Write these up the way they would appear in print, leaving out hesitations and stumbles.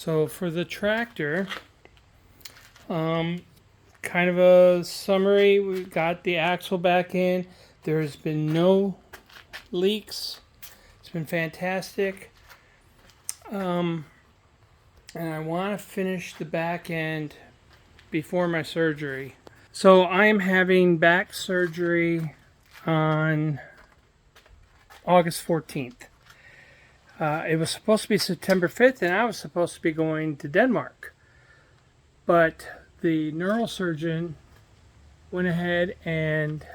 So for the tractor, kind of a summary, we got the axle back in. There's been no leaks. It's been fantastic. And I want to finish the back end before my surgery. So I'm having back surgery on August 14th. It was supposed to be September 5th, and I was supposed to be going to Denmark. But the neurosurgeon went ahead and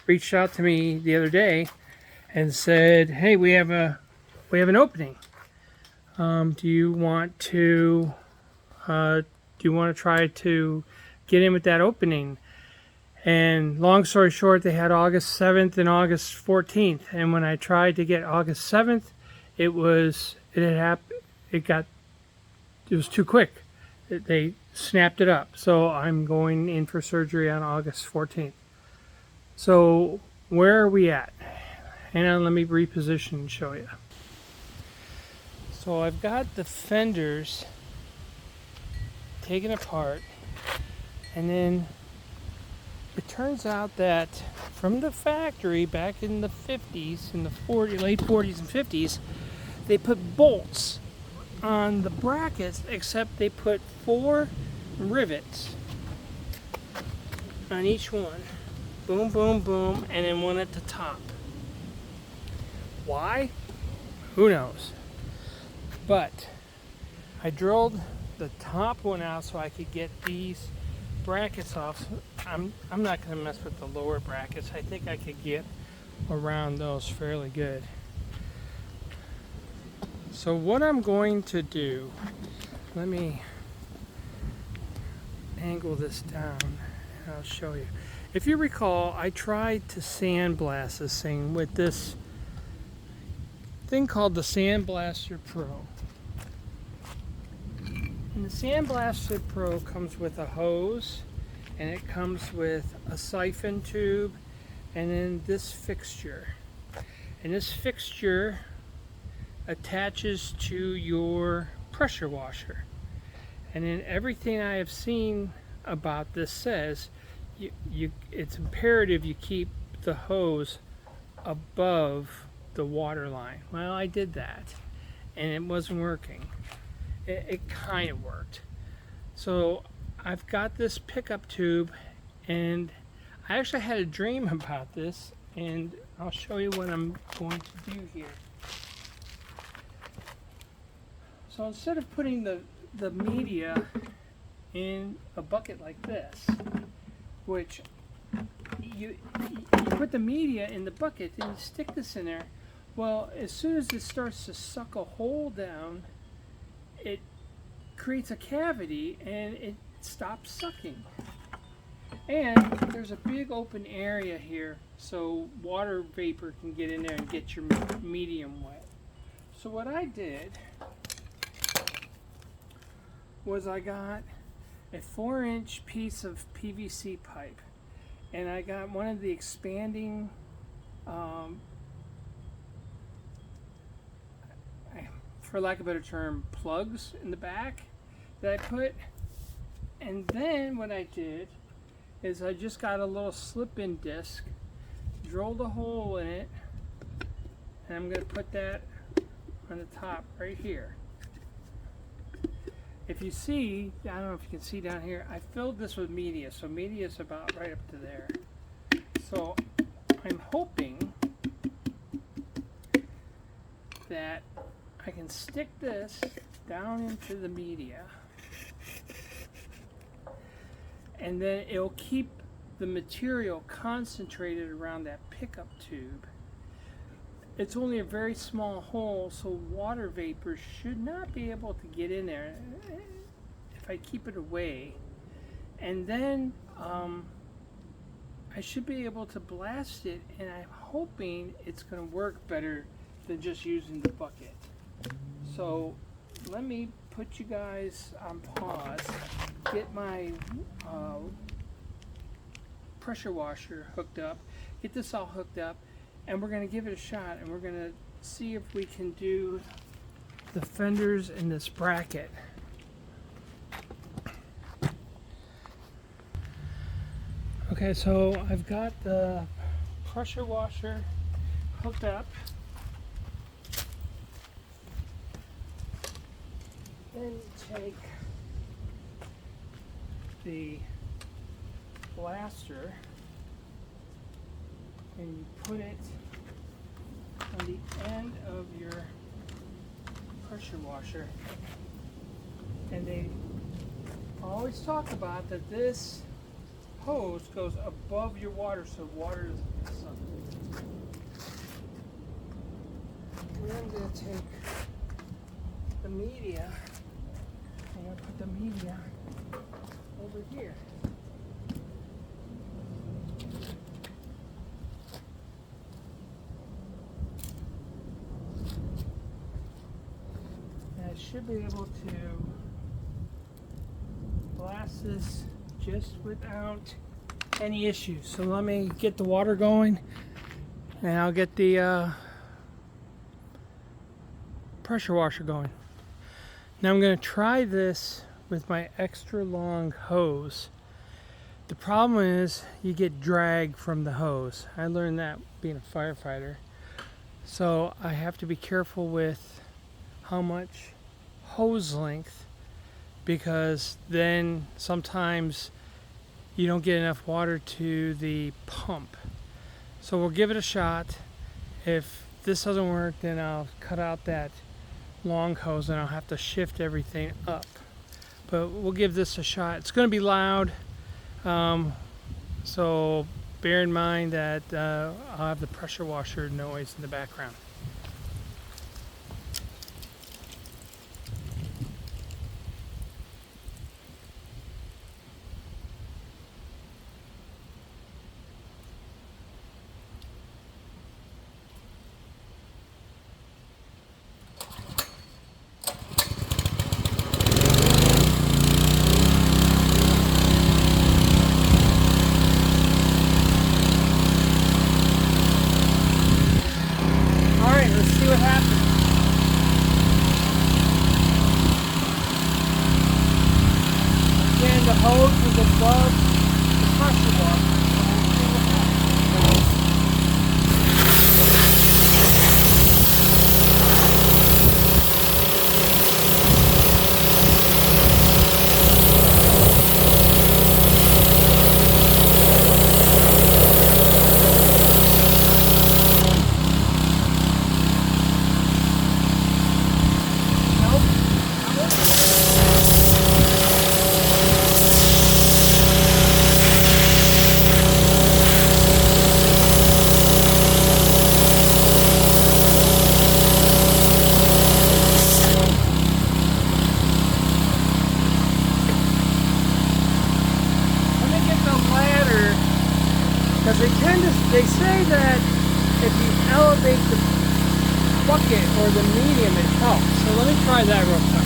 reached out to me the other day and said, "Hey, we have an opening. Do you want to try to get in with that opening?" And long story short, they had August 7th and August 14th. And when I tried to get August 7th, it was too quick. They snapped it up. So I'm going in for surgery on August 14th. So where are we at? Hang on, let me reposition and show you. So I've got the fenders taken apart, and then it turns out that from the factory back in the 50s, in the late 40s and 50s, they put bolts on the brackets, except they put 4 rivets on each one. Boom, boom, boom, and then one at the top. Why? Who knows? But I drilled the top one out so I could get these brackets off. I'm not going to mess with the lower brackets. I think I could get around those fairly good. So what I'm going to do, let me angle this down and I'll show you. If you recall, I tried to sandblast this thing with this thing called the Sanblaster Pro. And the Sanblaster Pro comes with a hose, and it comes with a siphon tube, and then this fixture. And this fixture attaches to your pressure washer. And then everything I have seen about this says it's imperative you keep the hose above the water line. Well, I did that, and it wasn't working. It kind of worked. So I've got this pickup tube, and I actually had a dream about this, and I'll show you what I'm going to do here. So instead of putting the media in a bucket like this, which you put the media in the bucket, then you stick this in there. Well, as soon as it starts to suck a hole down, it creates a cavity and it stops sucking. And there's a big open area here, so water vapor can get in there and get your medium wet. So what I did was I got a 4-inch piece of PVC pipe, and I got one of the expanding for lack of a better term, plugs in the back that I put. And then what I did is I just got a little slip-in disc, drilled a hole in it, and I'm going to put that on the top right here. If you see, I don't know if you can see down here, I filled this with media, so media is about right up to there. So I'm hoping that I can stick this down into the media, and then it'll keep the material concentrated around that pickup tube. It's only a very small hole, so water vapor should not be able to get in there if I keep it away. And then I should be able to blast it, and I'm hoping it's going to work better than just using the bucket. So let me put you guys on pause, get my pressure washer hooked up, get this all hooked up, and we're going to give it a shot, and we're going to see if we can do the fenders in this bracket. Okay, so I've got the pressure washer hooked up. Then you take the blaster and you put it on the end of your pressure washer. And they always talk about that this hose goes above your water so water doesn't suck. And then I'm going to take the media. I'm going to put the media over here. And I should be able to blast this just without any issues. So let me get the water going and I'll get the pressure washer going. Now I'm going to try this with my extra long hose. The problem is you get drag from the hose. I learned that being a firefighter. So I have to be careful with how much hose length, because then sometimes you don't get enough water to the pump. So we'll give it a shot. If this doesn't work, then I'll cut out that long hose and I'll have to shift everything up. But we'll give this a shot. It's going to be loud, so bear in mind that I'll have the pressure washer noise in the background. See what happens. Again, the hose is above the pressure washer. Because they say that if you elevate the bucket or the medium, it helps. So let me try that real quick.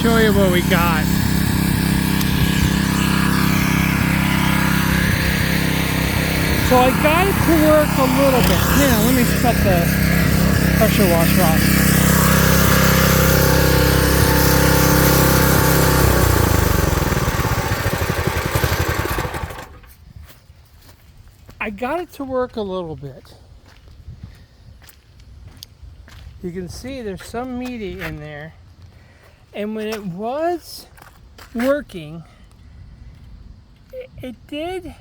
show you what we got. So I got it to work a little bit. Now let me cut the pressure washer off. I got it to work a little bit. You can see there's some media in there. And when it was working, it did,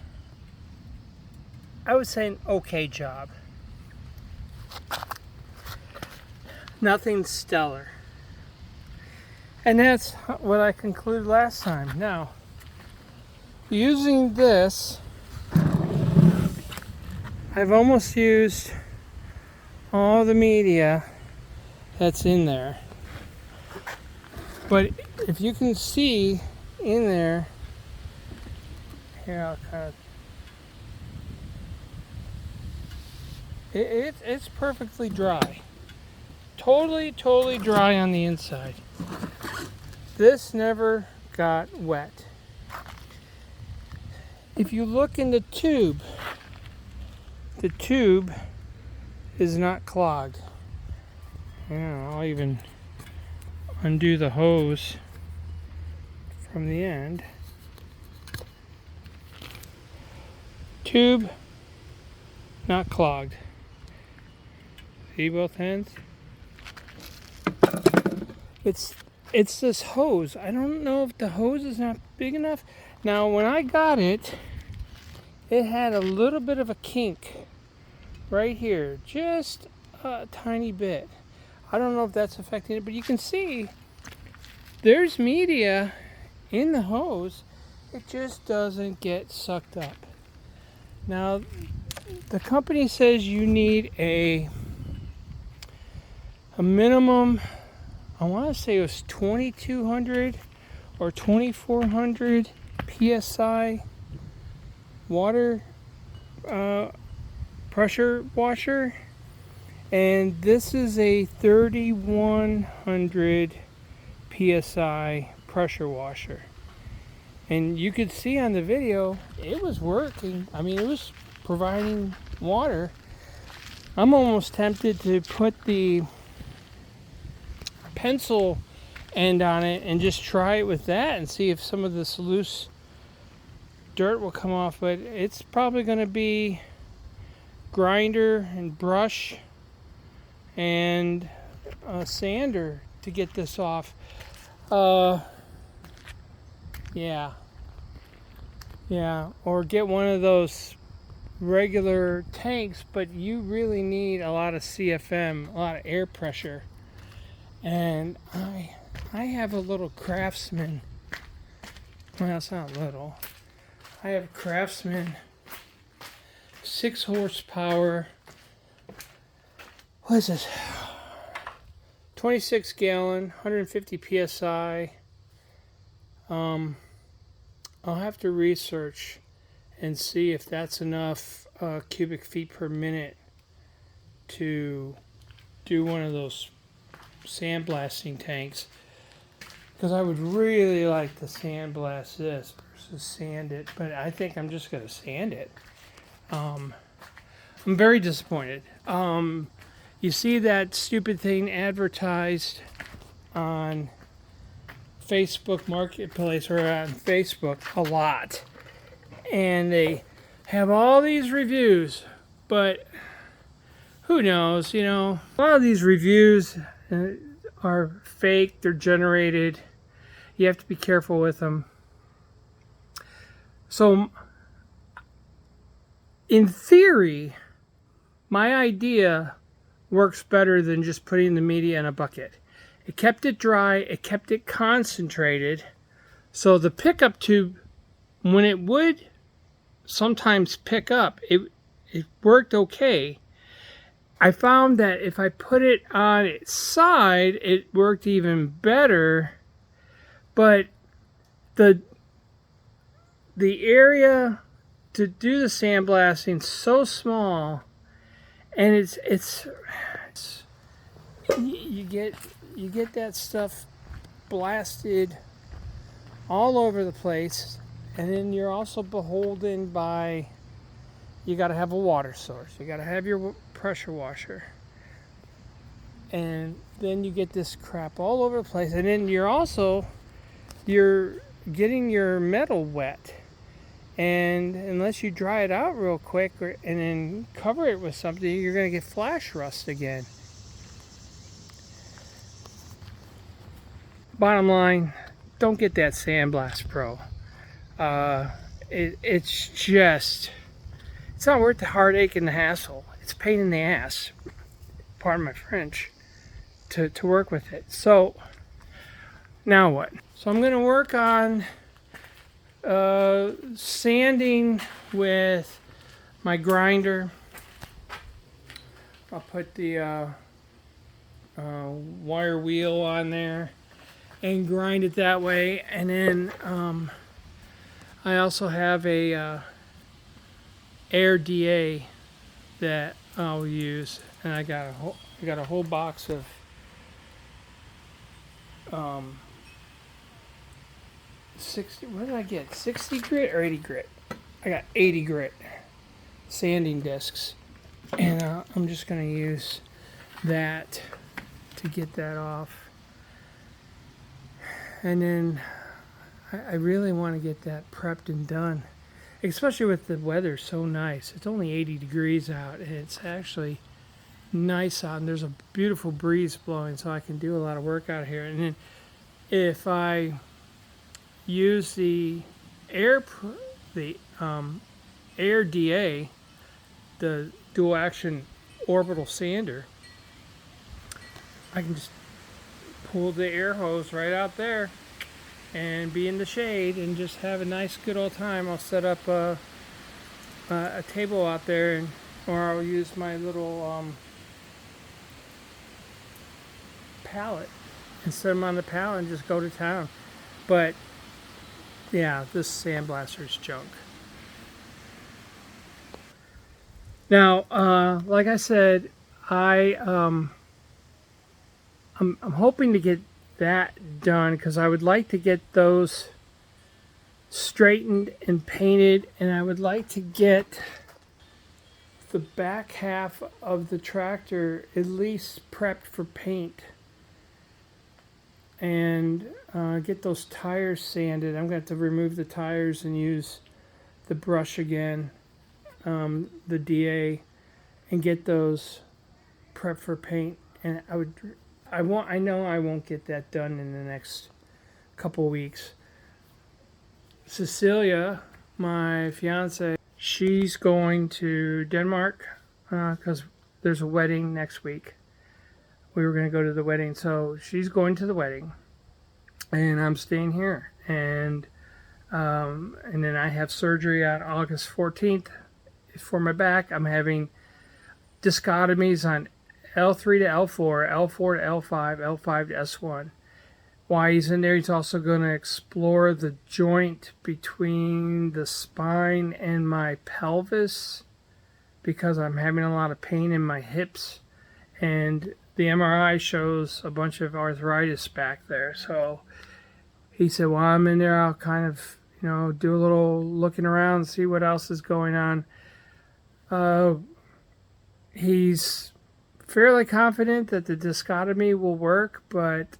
I would say, an okay job. Nothing stellar. And that's what I concluded last time. Now, using this, I've almost used all the media that's in there. But if you can see in there, here I'll kind of, it's perfectly dry. Totally dry on the inside. This never got wet. If you look in the tube is not clogged. Yeah, I'll even undo the hose from the end. Tube not clogged. See both ends? It's this hose. I don't know if the hose is not big enough. Now when I got it, it had a little bit of a kink right here, just a tiny bit. I don't know if that's affecting it, but you can see there's media in the hose. It just doesn't get sucked up. Now, the company says you need a minimum, I want to say it was 2200 or 2400 psi water pressure washer, and this is a 3100 psi pressure washer. And you could see on the video it was working. I mean, it was providing water. I'm almost tempted to put the pencil end on it and just try it with that and see if some of this loose dirt will come off, but it's probably going to be grinder and brush and a sander to get this off. Yeah, or get one of those regular tanks, but you really need a lot of CFM, a lot of air pressure. And I have a little Craftsman. Well, it's not little. I have Craftsman 6 horsepower. What is this? 26 gallon, 150 psi. I'll have to research and see if that's enough cubic feet per minute to do one of those sandblasting tanks, because I would really like to sandblast this versus sand it, but I think I'm just going to sand it. I'm very disappointed. You see that stupid thing advertised on Facebook Marketplace or on Facebook a lot, and they have all these reviews, but who knows, you know, a lot of these reviews are fake, they're generated. You have to be careful with them. So in theory, my idea works better than just putting the media in a bucket. It kept it dry, it kept it concentrated, so the pickup tube, when it would sometimes pick up, it worked okay. I found that if I put it on its side, it worked even better, but the area to do the sandblasting is so small, and it's you get that stuff blasted all over the place. And then you're also beholden by, you got to have a water source. You got to have your pressure washer. And then you get this crap all over the place. And then you're getting your metal wet. And unless you dry it out real quick and then cover it with something, you're going to get flash rust again. Bottom line, don't get that Sanblaster Pro. It's not worth the heartache and the hassle. It's a pain in the ass, pardon my French, to work with it. So now what? So I'm going to work on sanding with my grinder. I'll put the wire wheel on there and grind it that way. And then I also have a air DA that I'll use, and I got a whole box of 60. What did I get? 60 grit or 80 grit? I got 80 grit sanding discs, and I'm just going to use that to get that off. And then I really want to get that prepped and done, especially with the weather so nice. It's only 80 degrees out, and it's actually nice out, and there's a beautiful breeze blowing, so I can do a lot of work out here. And then if I use the air DA, the dual action orbital sander, I can just pull the air hose right out there and be in the shade and just have a nice good old time. I'll set up a table out there, or I'll use my little pallet and set them on the pallet and just go to town. But yeah, this Sandblaster's junk. Now, like I said, I'm hoping to get that done because I would like to get those straightened and painted, and I would like to get the back half of the tractor at least prepped for paint, and get those tires sanded. I'm going to have to remove the tires and use the brush again, the DA, and get those prepped for paint. And I know I won't get that done in the next couple weeks. Cecilia, my fiance, she's going to Denmark because there's a wedding next week. We were going to go to the wedding, so she's going to the wedding, and I'm staying here. And then I have surgery on August 14th for my back. I'm having discotomies on L3 to L4, L4 to L5, L5 to S1. While he's in there, he's also going to explore the joint between the spine and my pelvis because I'm having a lot of pain in my hips, and the MRI shows a bunch of arthritis back there. So he said, while I'm in there, I'll kind of, do a little looking around, see what else is going on. He's fairly confident that the discotomy will work, but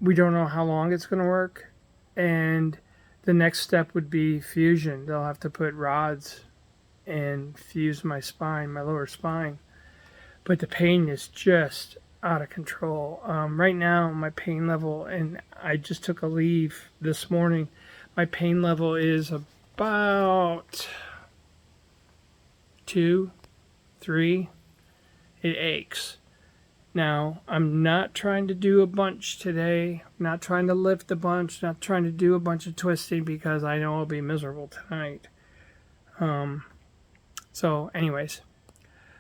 we don't know how long it's going to work. And the next step would be fusion. They'll have to put rods and fuse my spine, my lower spine. But the pain is just out of control. Right now, my pain level, and I just took a leave this morning, my pain level is about 2, 3. It aches. Now, I'm not trying to do a bunch today. I'm not trying to lift a bunch, not trying to do a bunch of twisting because I know I'll be miserable tonight. So anyways,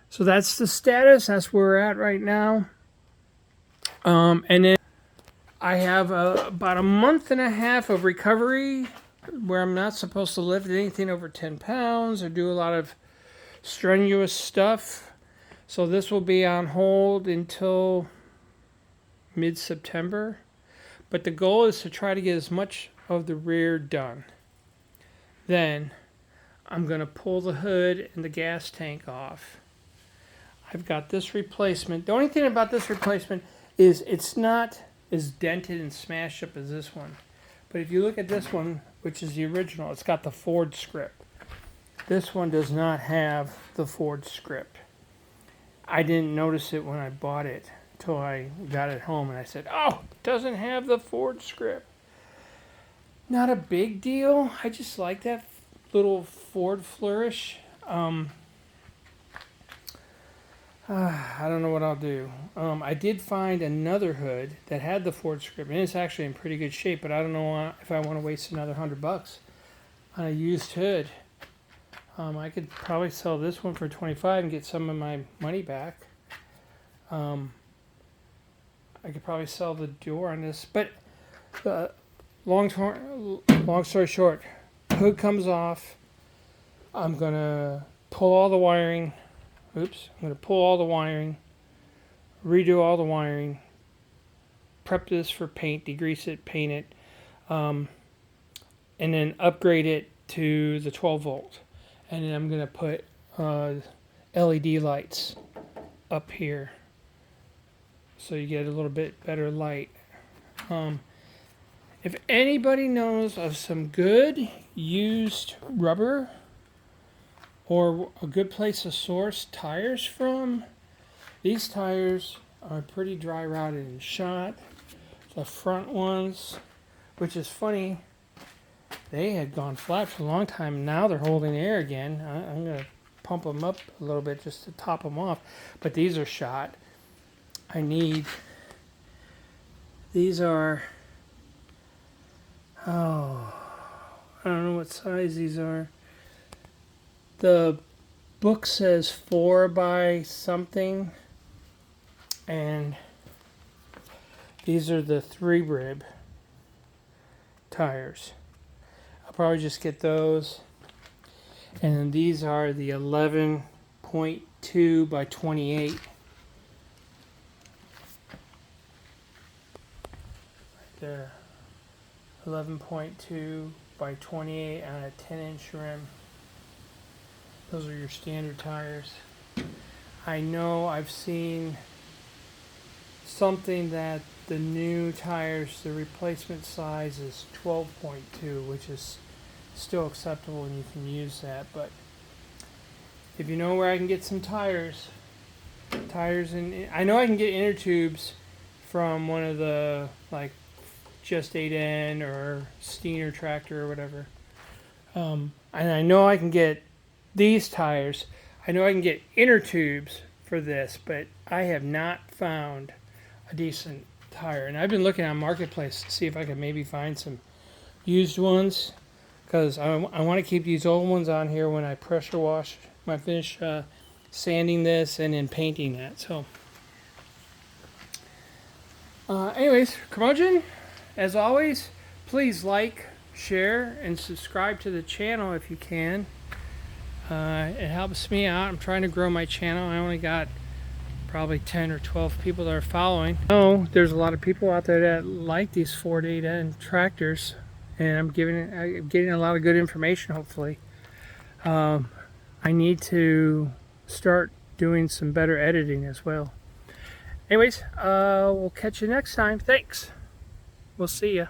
so that's the status. That's where we're at right now. And then I have about a month and a half of recovery where I'm not supposed to lift anything over 10 pounds or do a lot of strenuous stuff. So this will be on hold until mid-September, but the goal is to try to get as much of the rear done. Then I'm going to pull the hood and the gas tank off. I've got this replacement. The only thing about this replacement is it's not as dented and smashed up as this one. But if you look at this one, which is the original, it's got the Ford script. This one does not have the Ford script. I didn't notice it when I bought it until I got it home and I said, oh, it doesn't have the Ford script. Not a big deal. I just like that little Ford flourish. I don't know what I'll do. I did find another hood that had the Ford script, and it's actually in pretty good shape, but I don't know if I want to waste another $100 on a used hood. I could probably sell this one for $25 and get some of my money back. I could probably sell the door on this, but long story short, hood comes off. I'm gonna pull all the wiring. I'm going to pull all the wiring, redo all the wiring, prep this for paint, degrease it, paint it, and then upgrade it to the 12 volt. And then I'm going to put LED lights up here so you get a little bit better light. If anybody knows of some good used rubber or a good place to source tires from, these tires are pretty dry rotted and shot. The front ones, which is funny, they had gone flat for a long time. Now they're holding air again. I'm going to pump them up a little bit just to top them off. But these are shot. These are, I don't know what size these are. The book says 4 by something, and these are the 3 rib tires. I'll probably just get those. And then these are the 11.2 by 28. Right there. 11.2 by 28 on a 10-inch rim. Those are your standard tires. I know I've seen something that the new tires, the replacement size is 12.2, which is still acceptable and you can use that. But if you know where I can get some tires, and I know I can get inner tubes from one of the like Just 8N or Steiner Tractor or whatever. And I know I can get these tires. I know I can get inner tubes for this, but I have not found a decent tire. And I've been looking on Marketplace to see if I can maybe find some used ones, because I want to keep these old ones on here when I pressure wash, when I finish sanding this and then painting that. So anyways, curmudgeon, as always, please like, share, and subscribe to the channel if you can. It helps me out. I'm trying to grow my channel. I only got probably 10 or 12 people that are following. Oh, there's a lot of people out there that like these Ford 8N tractors, and I'm getting a lot of good information, hopefully. I need to start doing some better editing as well. Anyways, we'll catch you next time. Thanks. We'll see ya.